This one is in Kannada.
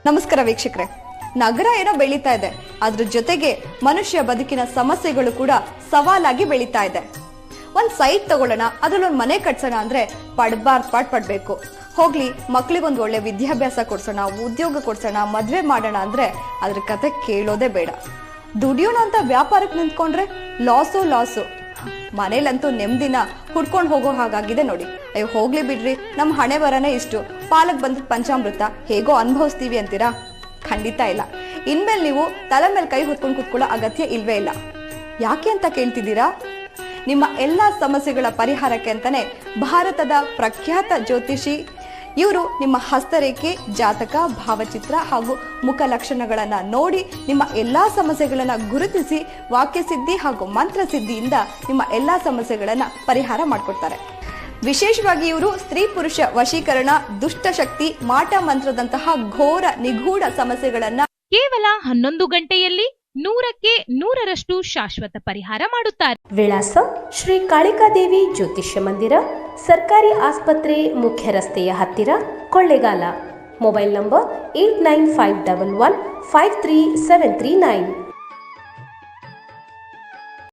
ನಮಸ್ಕಾರ ವೀಕ್ಷಕರೇ. ನಗರ ಏನೋ ಬೆಳೀತಾ ಇದೆ, ಅದ್ರ ಜೊತೆಗೆ ಮನುಷ್ಯ ಬದುಕಿನ ಸಮಸ್ಯೆಗಳು ಕೂಡ ಸವಾಲಾಗಿ ಬೆಳೀತಾ ಇದೆ. ಒಂದ್ ಸೈಟ್ ತಗೊಳ್ಳೋಣ, ಅದ್ರಲ್ಲೊಂದು ಮನೆ ಕಟ್ಸೋಣ ಅಂದ್ರೆ ಪಡ್ಬೇಕು. ಹೋಗ್ಲಿ, ಮಕ್ಳಿಗೊಂದು ಒಳ್ಳೆ ವಿದ್ಯಾಭ್ಯಾಸ ಕೊಡ್ಸೋಣ, ಉದ್ಯೋಗ ಕೊಡ್ಸೋಣ, ಮದ್ವೆ ಮಾಡೋಣ ಅಂದ್ರೆ ಅದ್ರ ಕತೆ ಕೇಳೋದೇ ಬೇಡ. ದುಡಿಯೋಣ ಅಂತ ವ್ಯಾಪಾರಕ್ಕೆ ನಿಂತ್ಕೊಂಡ್ರೆ ಲಾಸು. ಮನೇಲಂತೂ ನೆಮ್ಮದಿನ ಹುಡ್ಕೊಂಡು ಹೋಗೋ ಹಾಗಾಗಿದೆ ನೋಡಿ. ಅಯ್ಯೋ ಹೋಗ್ಲಿ ಬಿಡ್ರಿ, ನಮ್ಮ ಹಣೆ ಬರನೇ ಇಷ್ಟು, ಪಾಲಕ್ ಬಂದ ಪಂಚಾಮೃತ, ಹೇಗೋ ಅನುಭವಿಸ್ತೀವಿ ಅಂತೀರಾ? ಖಂಡಿತ ಇಲ್ಲ. ಇನ್ಮೇಲೆ ನೀವು ತಲೆ ಮೇಲೆ ಕೈ ಹೊತ್ಕೊಂಡು ಕೂತ್ಕೊಳ್ಳೋ ಅಗತ್ಯ ಇಲ್ವೇ ಇಲ್ಲ. ಯಾಕೆ ಅಂತ ಕೇಳ್ತಿದ್ದೀರಾ? ನಿಮ್ಮ ಎಲ್ಲಾ ಸಮಸ್ಯೆಗಳ ಪರಿಹಾರಕ್ಕೆ ಅಂತಾನೆ ಭಾರತದ ಪ್ರಖ್ಯಾತ ಜ್ಯೋತಿಷಿ ಇವರು ನಿಮ್ಮ ಹಸ್ತರೇಖೆ, ಜಾತಕ, ಭಾವಚಿತ್ರ ಹಾಗೂ ಮುಖ ಲಕ್ಷಣಗಳನ್ನ ನೋಡಿ ನಿಮ್ಮ ಎಲ್ಲಾ ಸಮಸ್ಯೆಗಳನ್ನ ಗುರುತಿಸಿ ವಾಕ್ಯಸಿದ್ಧಿ ಹಾಗೂ ಮಂತ್ರಸಿದ್ಧಿಯಿಂದ ನಿಮ್ಮ ಎಲ್ಲಾ ಸಮಸ್ಯೆಗಳನ್ನ ಪರಿಹಾರ ಮಾಡಿಕೊಡ್ತಾರೆ. ವಿಶೇಷವಾಗಿ ಇವರು ಸ್ತ್ರೀ ಪುರುಷ ವಶೀಕರಣ, ದುಷ್ಟಶಕ್ತಿ, ಮಾಟ ಮಂತ್ರದಂತಹ ಘೋರ ನಿಗೂಢ ಸಮಸ್ಯೆಗಳನ್ನ ಕೇವಲ 11 ಗಂಟೆಯಲ್ಲಿ 100ಕ್ಕೆ 100ರಷ್ಟು ಶಾಶ್ವತ ಪರಿಹಾರ ಮಾಡುತ್ತಾರೆ. ವಿಳಾಸ: ಶ್ರೀ ಕಾಳಿಕಾದೇವಿ ಜ್ಯೋತಿಷ್ಯ ಮಂದಿರ, ಸರ್ಕಾರಿ ಆಸ್ಪತ್ರೆ, ಮುಖ್ಯ ರಸ್ತೆಯ ಹತ್ತಿರ, ಕೊಳ್ಳೇಗಾಲ. Mobile number 8951153739.